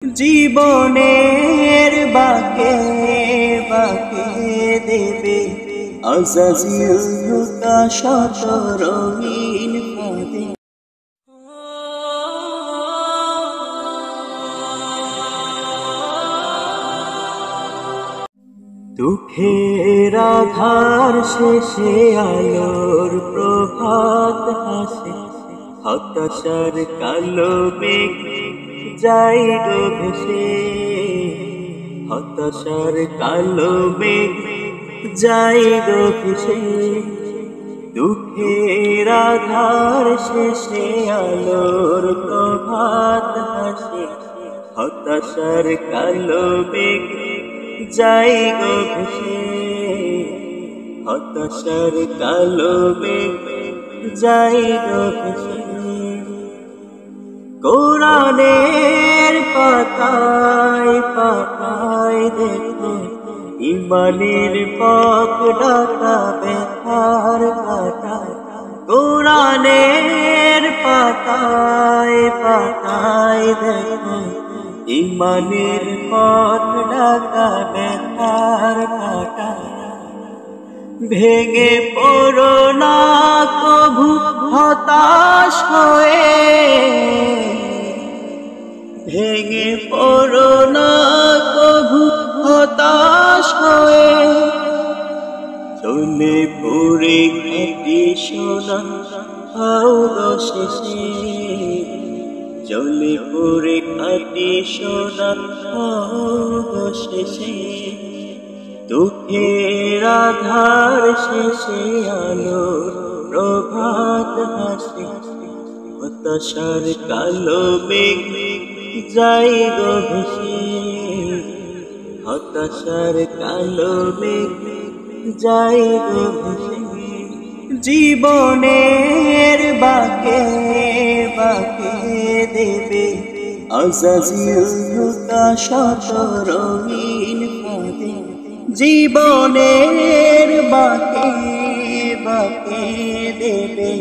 জীবনের বাঁকে বাঁকে দেবে আজাজিল শত রঙিন ফাঁদে। দুঃখের আধার শেষে আলোর প্রভাত হাসে, হতাশার কালো মেঘ যাই গো ভেসে, হতাশার কালো মেঘ যাই গো ভেসে। দুঃখের আধার শেষে আলোর প্রভাত হাসে, হতাশার কালো মেঘ যাই গো ভেসে, হতাশার কালো মেঘ যাই গো ভেসে। কোরআনের পাতায় পাতায় দেখো ইমানের পথ ডাকা ব্যথার কাটা। কোরআনের পাতায় পাতায় দেখো ইমানের পথ ডাকা ব্যথার কাটা। ভেঙে পড়ো না কভু হতাশ হয়ে, ভেঙে পড়ো না কভু হতাশ হয়ে। চলে পড়ে খাটি সোনা হাওড়া শেষে, চলে পড়ে খাটি সোনা হাওড়া শেষে। দুঃখের আধার শেষে আলোর প্রভাত হাসে, হতাশার কালো মেঘ যাই গো ভেসে, হতাশার কালো মেঘ যাই গো ভেসে। জীবনের বাঁকে বাঁকে দেবে আজাজিল শত রঙিন ফাঁদে। জীবনের বাঁকে বাঁকে দেবে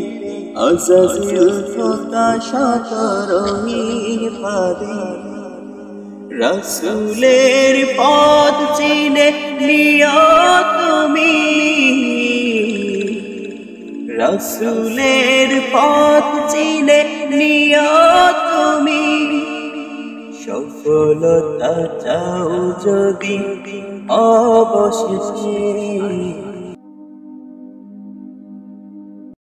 আজাজিল শত রঙিন ফাঁদে। রাসূলের পথ চিনে নিও তুমি, রাসূলের পথ চিনে নিও তুমি। সফলতা চাও যদি অবশেষে